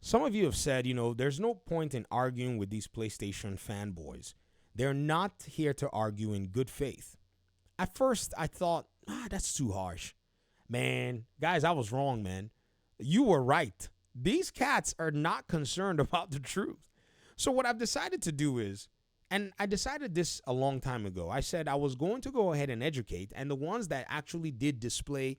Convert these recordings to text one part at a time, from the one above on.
Some of you have said, there's no point in arguing with these PlayStation fanboys. They're not here to argue in good faith. At first, I thought, that's too harsh. Man, guys, I was wrong, man. You were right. These cats are not concerned about the truth. So what I've decided to do is, and I decided this a long time ago, I said I was going to go ahead and educate, and the ones that actually did display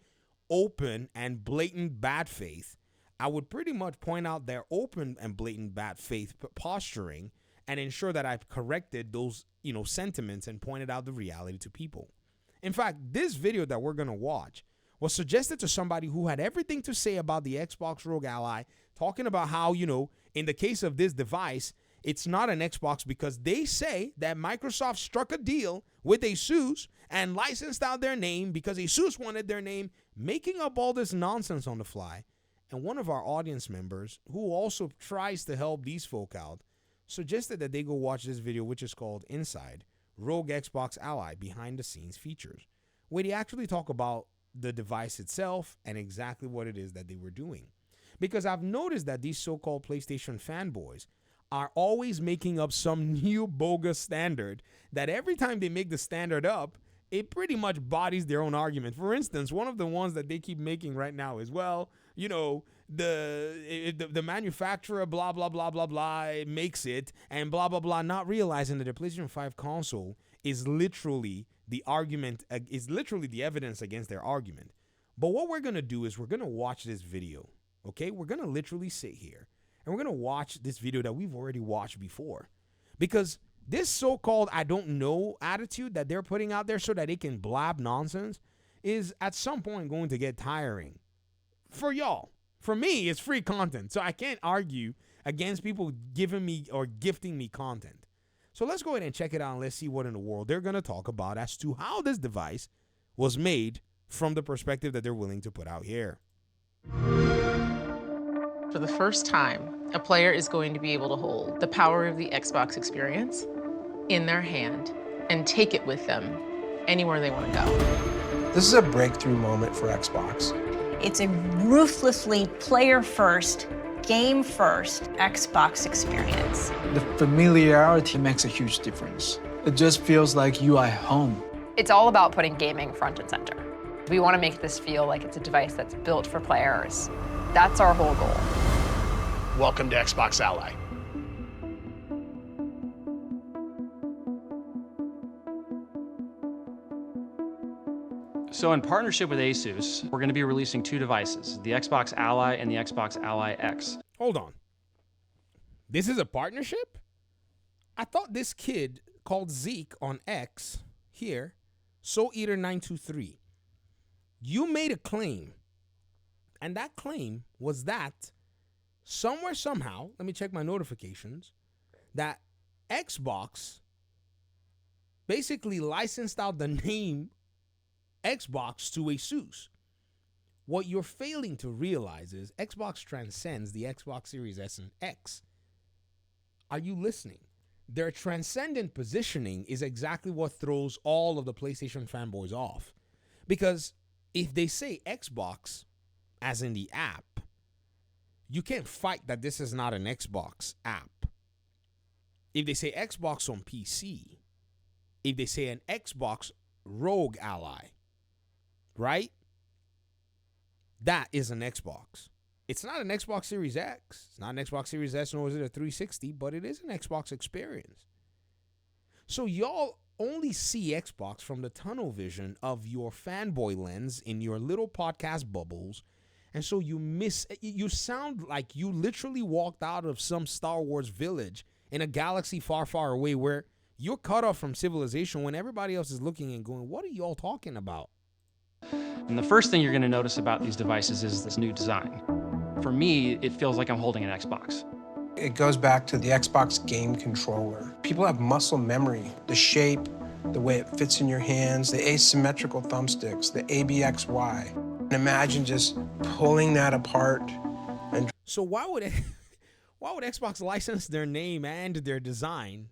open and blatant bad faith, I would pretty much point out their open and blatant bad faith posturing and ensure that I've corrected those, sentiments and pointed out the reality to people. In fact, this video that we're going to watch was suggested to somebody who had everything to say about the Xbox Rogue Ally, talking about how, in the case of this device, it's not an Xbox because they say that Microsoft struck a deal with ASUS and licensed out their name because ASUS wanted their name, making up all this nonsense on the fly. And one of our audience members, who also tries to help these folk out, suggested that they go watch this video, which is called Inside Rogue Xbox Ally Behind the Scenes Features, where they actually talk about the device itself and exactly what it is that they were doing. Because I've noticed that these so-called PlayStation fanboys are always making up some new bogus standard that every time they make the standard up, it pretty much bodies their own argument. For instance, one of the ones that they keep making right now is, the manufacturer, blah, blah, blah, blah, blah, makes it, and blah, blah, blah, not realizing that the PlayStation 5 console is literally the argument, is literally the evidence against their argument. But what we're going to do is we're going to watch this video, okay? We're going to literally sit here, and we're going to watch this video that we've already watched before. Because this so-called I don't know attitude that they're putting out there so that they can blab nonsense is at some point going to get tiring. For y'all. For me, it's free content, so I can't argue against people giving me or gifting me content. So let's go ahead and check it out and let's see what in the world they're going to talk about as to how this device was made from the perspective that they're willing to put out here. For the first time, a player is going to be able to hold the power of the Xbox experience in their hand and take it with them anywhere they want to go. This is a breakthrough moment for Xbox. It's a ruthlessly player-first, game-first Xbox experience. The familiarity makes a huge difference. It just feels like you are home. It's all about putting gaming front and center. We want to make this feel like it's a device that's built for players. That's our whole goal. Welcome to Xbox Ally. So in partnership with ASUS, we're going to be releasing two devices, the Xbox Ally and the Xbox Ally X. Hold on. This is a partnership? I thought this kid called Zeke on X here, SoulEater923. You made a claim, and that claim was that somewhere, somehow, let me check my notifications, that Xbox basically licensed out the name Xbox to ASUS. What you're failing to realize is Xbox transcends the Xbox Series S and X. Are you listening? Their transcendent positioning is exactly what throws all of the PlayStation fanboys off. Because if they say Xbox, as in the app, you can't fight that this is not an Xbox app. If they say Xbox on PC, if they say an Xbox Rogue Ally, right? That is an Xbox. It's not an Xbox Series X. It's not an Xbox Series S, nor is it a 360, but it is an Xbox experience. So y'all only see Xbox from the tunnel vision of your fanboy lens in your little podcast bubbles. And so you sound like you literally walked out of some Star Wars village in a galaxy far, far away where you're cut off from civilization when everybody else is looking and going, what are y'all talking about? And the first thing you're going to notice about these devices is this new design. For me, it feels like I'm holding an Xbox. It goes back to the Xbox game controller. People have muscle memory, the shape, the way it fits in your hands, the asymmetrical thumbsticks, the ABXY. And imagine just pulling that apart. And so why would Xbox license their name and their design?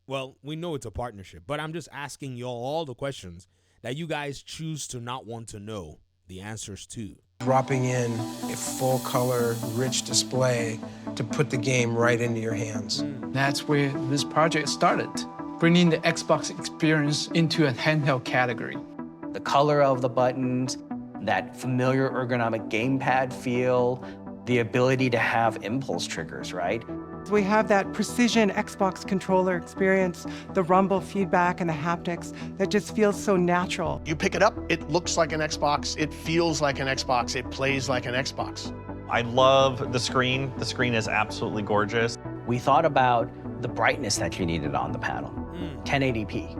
Well, we know it's a partnership, but I'm just asking y'all all the questions that you guys choose to not want to know the answers to. dropping in a full color, rich display to put the game right into your hands. That's where this project started, bringing the Xbox experience into a handheld category. The color of the buttons, that familiar ergonomic gamepad feel, the ability to have impulse triggers, right? We have that precision Xbox controller experience, the rumble feedback and the haptics that just feels so natural. You pick it up, it looks like an Xbox, it feels like an Xbox, it plays like an Xbox. I love the screen. The screen is absolutely gorgeous. We thought about the brightness that you needed on the panel. 1080p,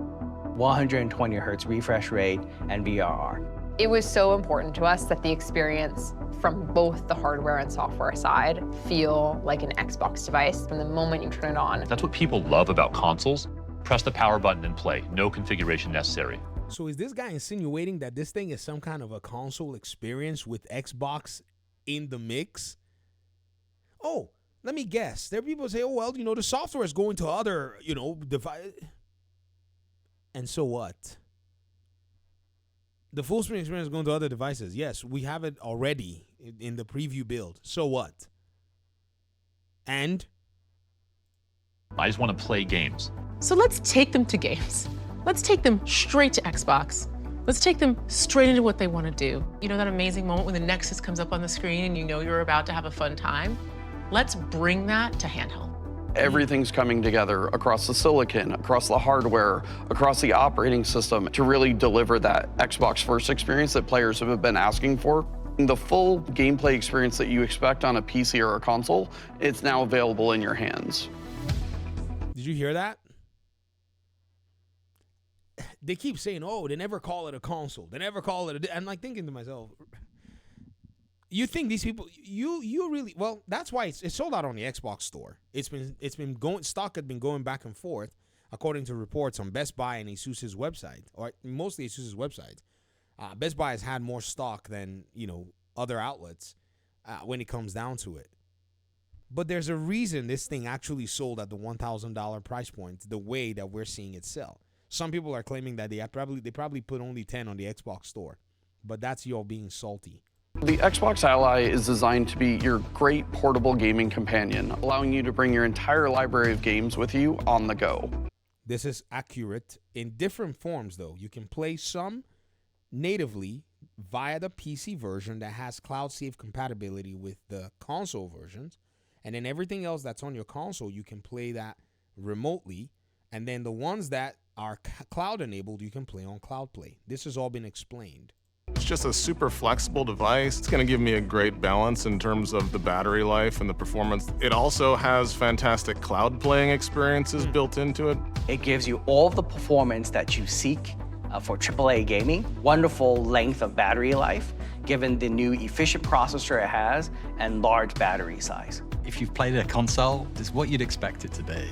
120 hertz refresh rate, and VRR. It was so important to us that the experience from both the hardware and software side feel like an Xbox device from the moment you turn it on. That's what people love about consoles. Press the power button and play. No configuration necessary. So is this guy insinuating that this thing is some kind of a console experience with Xbox in the mix? Oh, let me guess. There are people who say, oh, well, the software is going to other, device. And so what? The full screen experience is going to other devices. Yes, we have it already in the preview build. So what? And? I just want to play games. So let's take them to games. Let's take them straight to Xbox. Let's take them straight into what they want to do. You know that amazing moment when the Nexus comes up on the screen and you know you're about to have a fun time? Let's bring that to handheld. Everything's coming together across the silicon, across the hardware, across the operating system to really deliver that Xbox first experience that players have been asking for. The full gameplay experience that you expect on a PC or a console, it's now available in your hands. Did you hear that? They keep saying, oh, they never call it a console. They never call it I'm like thinking to myself, you think these people, you really, well, that's why it's sold out on the Xbox store. It's been going, stock had been going back and forth, according to reports on Best Buy and Asus's website, or mostly Asus's website. Best Buy has had more stock than, other outlets when it comes down to it. But there's a reason this thing actually sold at the $1,000 price point, the way that we're seeing it sell. Some people are claiming that they probably put only 10 on the Xbox store, but that's y'all being salty. The Xbox Ally is designed to be your great portable gaming companion, allowing you to bring your entire library of games with you on the go. This is accurate in different forms, though. You can play some natively via the PC version that has cloud-safe compatibility with the console versions, and then everything else that's on your console, you can play that remotely, and then the ones that are cloud-enabled, you can play on Cloud Play. This has all been explained. It's just a super flexible device. It's going to give me a great balance in terms of the battery life and the performance. It also has fantastic cloud playing experiences built into it. It gives you all of the performance that you seek for AAA gaming, wonderful length of battery life, given the new efficient processor it has and large battery size. If you've played a console, it's what you'd expect it to be.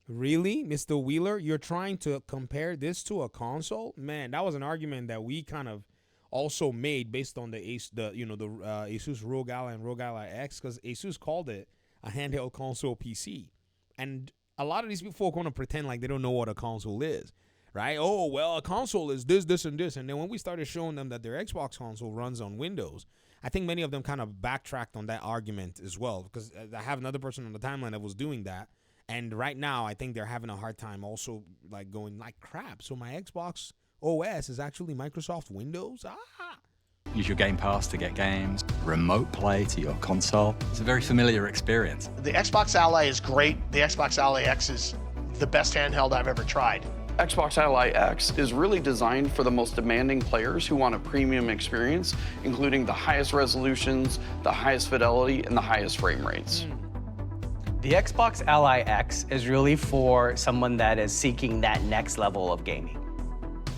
Really, Mr. Wheeler? You're trying to compare this to a console? Man, that was an argument that we kind of also made based on the Asus ROG Ally and ROG Ally X, because Asus called it a handheld console PC. And a lot of these folk want to pretend like they don't know what a console is, right? Oh, well, a console is this, this, and this. And then when we started showing them that their Xbox console runs on Windows, I think many of them kind of backtracked on that argument as well, because I have another person on the timeline that was doing that. And right now, I think they're having a hard time also like going like, crap, so my Xbox OS is actually Microsoft Windows? Use your Game Pass to get games, remote play to your console. It's a very familiar experience. The Xbox Ally is great. The Xbox Ally X is the best handheld I've ever tried. Xbox Ally X is really designed for the most demanding players who want a premium experience, including the highest resolutions, the highest fidelity, and the highest frame rates. The Xbox Ally X is really for someone that is seeking that next level of gaming.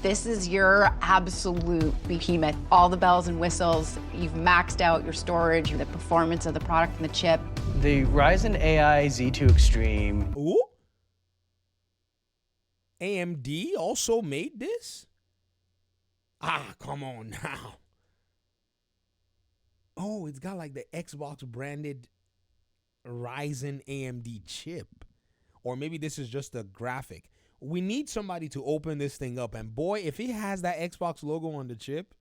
This is your absolute behemoth. All the bells and whistles. You've maxed out your storage, the performance of the product and the chip. The Ryzen AI Z2 Extreme. Ooh. AMD also made this? Come on now. Oh, it's got like the Xbox branded Ryzen AMD chip. Or maybe this is just a graphic. We need somebody to open this thing up. And boy, if it has that Xbox logo on the chip,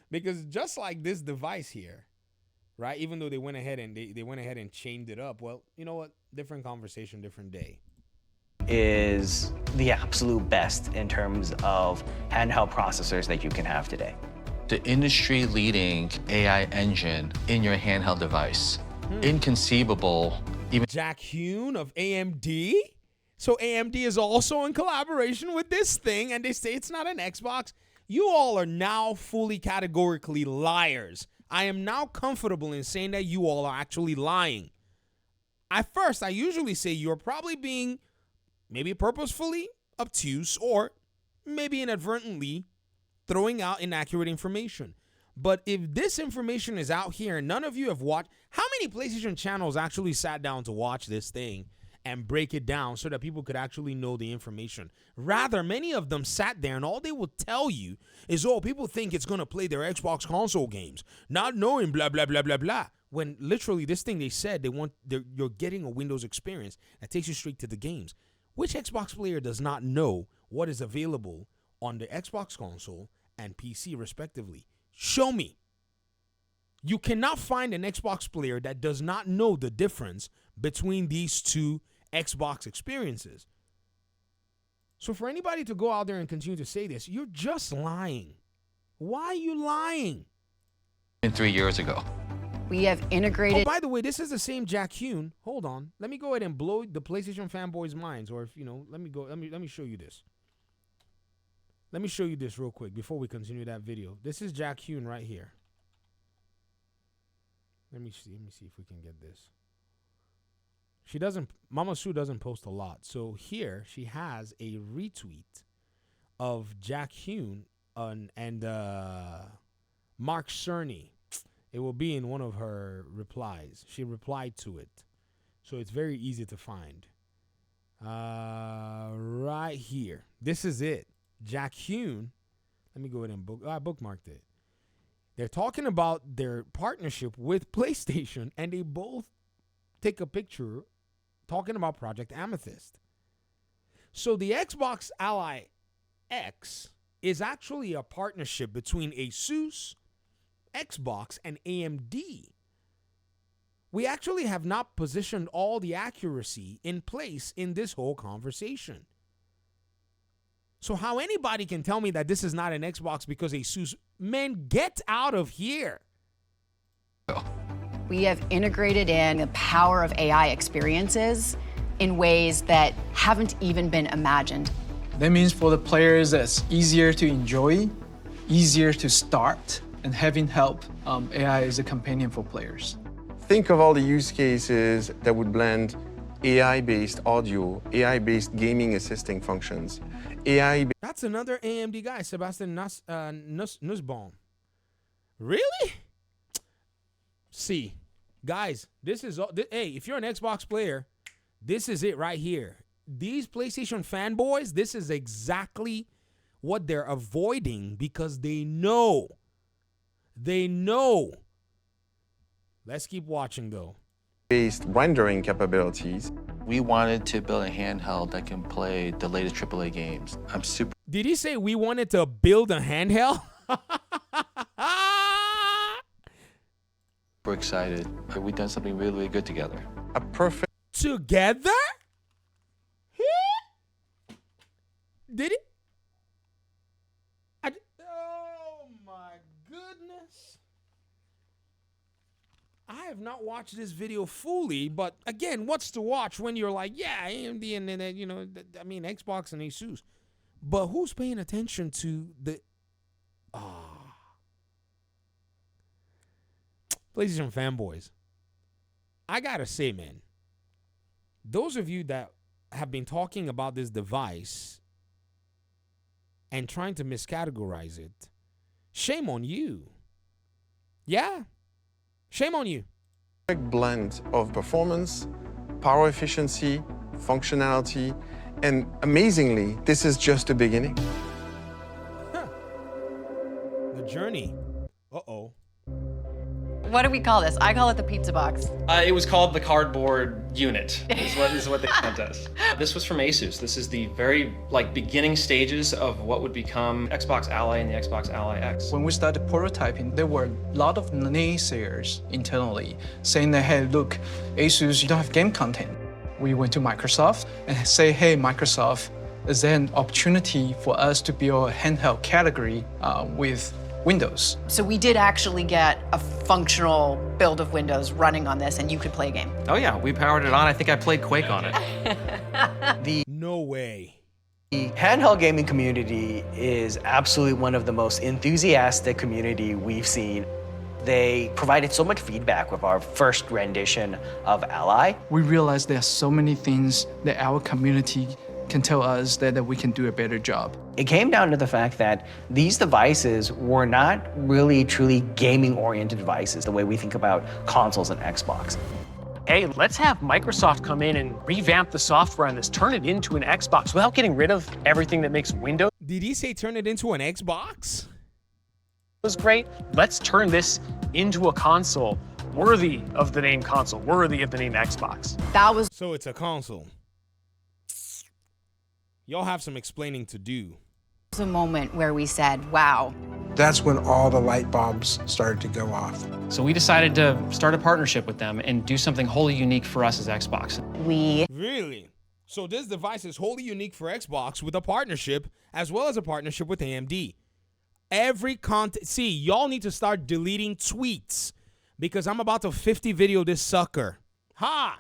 Because just like this device here, right? Even though they went ahead and they went ahead and chained it up. Well, you know what? Different conversation, different day. Is the absolute best in terms of handheld processors that you can have today. The industry-leading AI engine in your handheld device. Inconceivable. Even Jack Hune of AMD. So AMD is also in collaboration with this thing, and they say it's not an Xbox. You all are now fully categorically liars. I am now comfortable in saying that you all are actually lying. At first, I usually say you're probably being maybe purposefully obtuse or maybe inadvertently throwing out inaccurate information. But if this information is out here and none of you have watched, how many PlayStation channels actually sat down to watch this thing and break it down so that people could actually know the information? Rather, many of them sat there and all they will tell you is, oh, people think it's going to play their Xbox console games, not knowing blah, blah, blah, blah, blah. When literally this thing they said you're getting a Windows experience that takes you straight to the games. Which Xbox player does not know what is available on the Xbox console and PC respectively? Show me. You cannot find an Xbox player that does not know the difference between these two Xbox experiences. So for anybody to go out there and continue to say this, you're just lying. Why are you lying? 3 years ago. We have integrated. Oh, by the way, this is the same Jack Hune. Hold on. Let me go ahead and blow the PlayStation fanboys' minds. Or if, you know, let me show you this. Let me show you this real quick before we continue that video. This is Jack Hune right here. Let me see if we can get this. Mama Sue doesn't post a lot. So here she has a retweet of Jack Hune and Mark Cerny. It will be in one of her replies. She replied to it. So it's very easy to find. Right here. This is it. Jack Hune. Let me go ahead and bookmarked it. They're talking about their partnership with PlayStation, and they both take a picture talking about Project Amethyst. So the Xbox Ally X is actually a partnership between ASUS, Xbox, and AMD. We actually have not positioned all the accuracy in place in this whole conversation. So how anybody can tell me that this is not an Xbox because ASUS, man, get out of here. We have integrated in the power of AI experiences in ways that haven't even been imagined. That means for the players, it's easier to enjoy, easier to start, and having help, AI is a companion for players. Think of all the use cases that would blend AI-based audio, AI-based gaming assisting functions, AI. That's another AMD guy, Sebastian Nussbaum. Really? See, guys, this is hey, if you're an Xbox player, this is it right here. These PlayStation fanboys, this is exactly what they're avoiding because they know. They know. Let's keep watching though. Based rendering capabilities. We wanted to build a handheld that can play the latest AAA games. I'm super. Did he say we wanted to build a handheld? We're excited. We've done something really, really good together. A perfect. Together? Did it? Oh my goodness. I have not watched this video fully, but again, what's to watch when you're like, yeah, AMD and then, you know, I mean, Xbox and ASUS. But who's paying attention to the... PlayStation fanboys. I gotta say, man, those of you that have been talking about this device and trying to miscategorize it, shame on you. Yeah, shame on you. Blend of performance, power efficiency, functionality, and amazingly, this is just the beginning. The journey. Uh-oh. What do we call this? I call it the pizza box. It was called the cardboard unit, is what they sent us. This was from Asus. This is the very beginning stages of what would become Xbox Ally and the Xbox Ally X. When we started prototyping, there were a lot of naysayers internally saying that, hey, look, Asus, you don't have game content. We went to Microsoft and say, hey, Microsoft, is there an opportunity for us to build a handheld category with Windows? So we did actually get a functional build of Windows running on this, and you could play a game. Oh yeah, we powered it on. I think I played Quake on it. No way. The handheld gaming community is absolutely one of the most enthusiastic community we've seen. They provided so much feedback with our first rendition of Ally. We realized there are so many things that our community can tell us that we can do a better job. It came down to the fact that these devices were not really truly gaming-oriented devices, the way we think about consoles and Xbox. Hey, let's have Microsoft come in and revamp the software on this, turn it into an Xbox without getting rid of everything that makes Windows. Did he say turn it into an Xbox? Was great. Let's turn this into a console worthy of the name console, worthy of the name Xbox. That was So it's a console. Y'all have some explaining to do. a moment where we said, wow. That's when all the light bulbs started to go off. So we decided to start a partnership with them and do something wholly unique for us as Xbox. Really? So this device is wholly unique for Xbox with a partnership as well as a partnership with AMD. Every content. See, y'all need to start deleting tweets because I'm about to 50 video this sucker. Ha!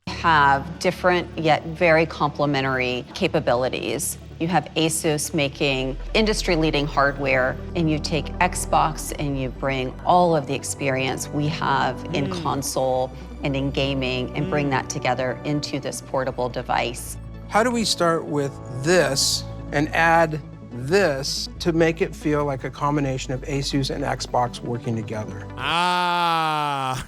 Have different yet very complementary capabilities. You have Asus making industry-leading hardware, and you take Xbox and you bring all of the experience we have in console and in gaming and bring that together into this portable device. How do we start with this and add this to make it feel like a combination of Asus and Xbox working together? Ah!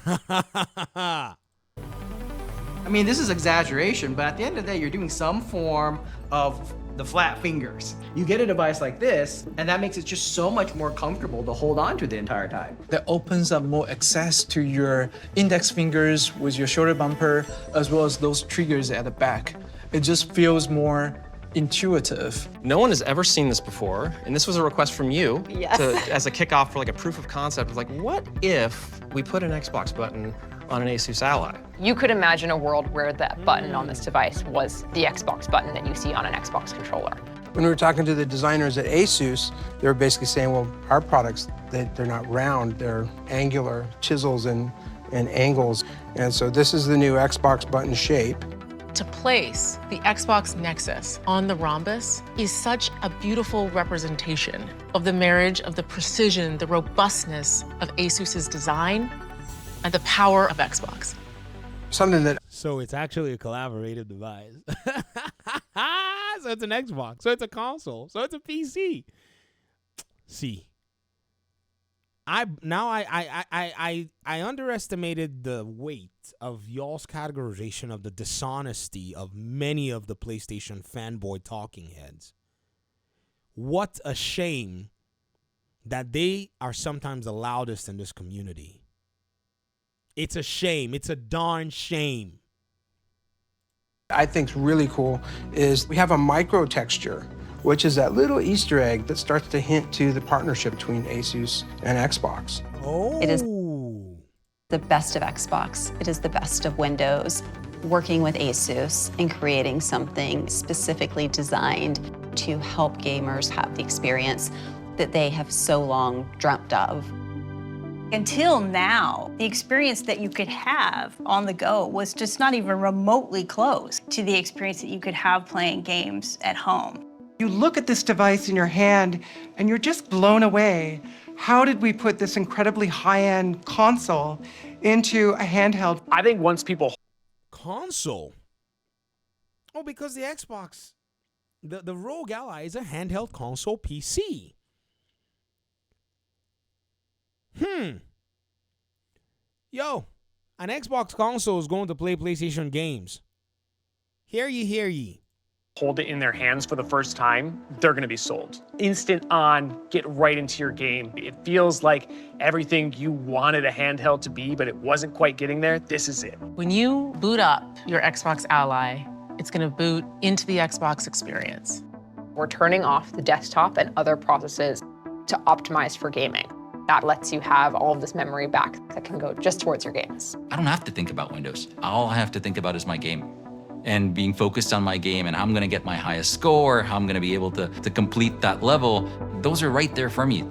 I mean, this is exaggeration, but at the end of the day, you're doing some form of the flat fingers. You get a device like this, and that makes it just so much more comfortable to hold on to the entire time. That opens up more access to your index fingers with your shoulder bumper, as well as those triggers at the back. It just feels more intuitive. No one has ever seen this before, and this was a request from you Yes. as a kickoff for a proof of concept. Like, what if we put an Xbox button on an Asus Ally? You could imagine a world where that button on this device was the Xbox button that you see on an Xbox controller. When we were talking to the designers at Asus, they were basically saying, well, our products, they're not round, they're angular chisels and angles. And so this is the new Xbox button shape. To place the Xbox Nexus on the rhombus is such a beautiful representation of the marriage of the precision, the robustness of Asus's design, and the power of Xbox. Something that... So it's actually a collaborative device. So it's an Xbox. So it's a console. So it's a PC. See, I underestimated the weight of y'all's categorization of the dishonesty of many of the PlayStation fanboy talking heads. What a shame that they are sometimes the loudest in this community. It's a shame. It's a darn shame. I think's really cool is we have a micro texture, which is that little Easter egg that starts to hint to the partnership between Asus and Xbox. Oh. It is the best of Xbox. It is the best of Windows. Working with Asus and creating something specifically designed to help gamers have the experience that they have so long dreamt of. Until now, the experience that you could have on the go was just not even remotely close to the experience that you could have playing games at home. You look at this device in your hand and you're just blown away. How did we put this incredibly high-end console into a handheld? I think once people... Console? Oh, because the Xbox, the Rogue Ally is a handheld console PC. Yo, an Xbox console is going to play PlayStation games. Hear ye, hear ye. hold it in their hands for the first time, they're going to be sold. Instant on, get right into your game. It feels like everything you wanted a handheld to be, but it wasn't quite getting there. This is it. When you boot up your Xbox Ally, it's going to boot into the Xbox experience. We're turning off the desktop and other processes to optimize for gaming. That lets you have all of this memory back that can go just towards your games. I don't have to think about Windows. All I have to think about is my game. And being focused on my game and how I'm gonna get my highest score, how I'm gonna be able to complete that level, those are right there for me.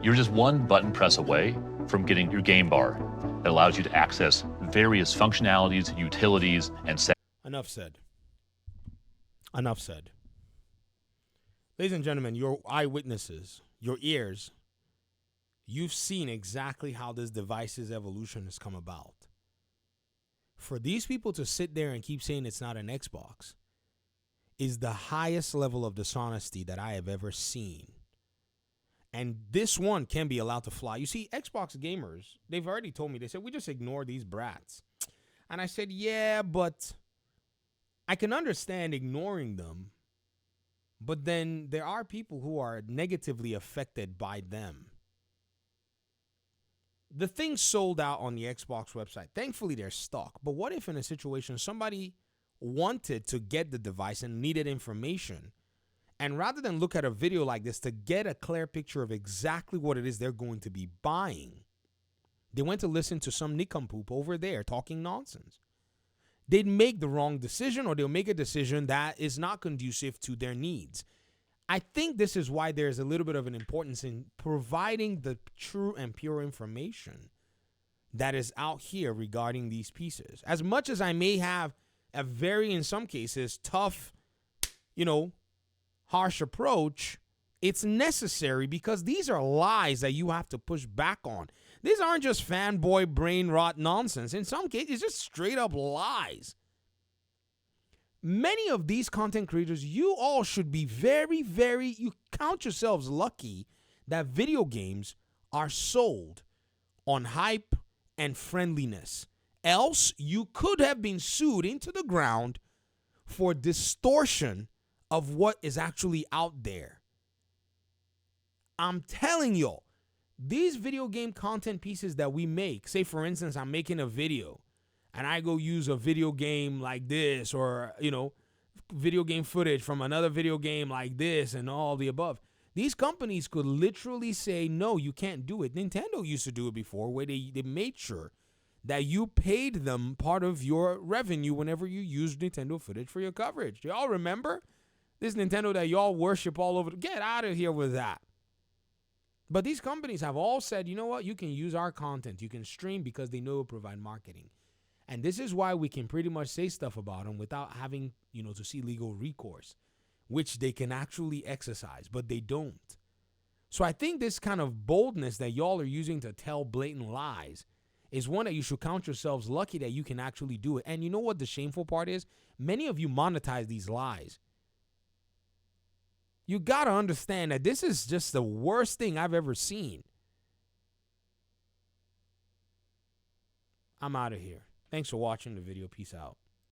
You're just one button press away from getting your game bar that allows you to access various functionalities, utilities, and settings. Enough said. Enough said. Ladies and gentlemen, your eyewitnesses, your ears, you've seen exactly how this device's evolution has come about. For these people to sit there and keep saying it's not an Xbox is the highest level of dishonesty that I have ever seen. And this one can be allowed to fly. You see, Xbox gamers, they've already told me, they said, we just ignore these brats. And I said, yeah, but I can understand ignoring them. But then there are people who are negatively affected by them. The thing sold out on the Xbox website. Thankfully, they're stock. But what if in a situation somebody wanted to get the device and needed information, and rather than look at a video like this to get a clear picture of exactly what it is they're going to be buying, they went to listen to some nincompoop over there talking nonsense? They'd make the wrong decision, or they'll make a decision that is not conducive to their needs. I think this is why there's a little bit of an importance in providing the true and pure information that is out here regarding these pieces. As much as I may have a very, in some cases, tough, harsh approach, it's necessary because these are lies that you have to push back on. These aren't just fanboy brain rot nonsense. In some cases, it's just straight up lies. Many of these content creators, you all should be you count yourselves lucky that video games are sold on hype and friendliness. Else, you could have been sued into the ground for distortion of what is actually out there. I'm telling y'all, these video game content pieces that we make, say for instance, I'm making a video and I go use a video game like this, or, video game footage from another video game like this and all the above. These companies could literally say, no, you can't do it. Nintendo used to do it before, where they made sure that you paid them part of your revenue whenever you used Nintendo footage for your coverage. Do y'all remember? This Nintendo that y'all worship all over. Get out of here with that. But these companies have all said, you know what? You can use our content. You can stream because they know it will provide marketing. And this is why we can pretty much say stuff about them without having, to see legal recourse, which they can actually exercise, but they don't. So I think this kind of boldness that y'all are using to tell blatant lies is one that you should count yourselves lucky that you can actually do it. And you know what the shameful part is? Many of you monetize these lies. You got to understand that this is just the worst thing I've ever seen. I'm out of here. Thanks for watching the video. Peace out.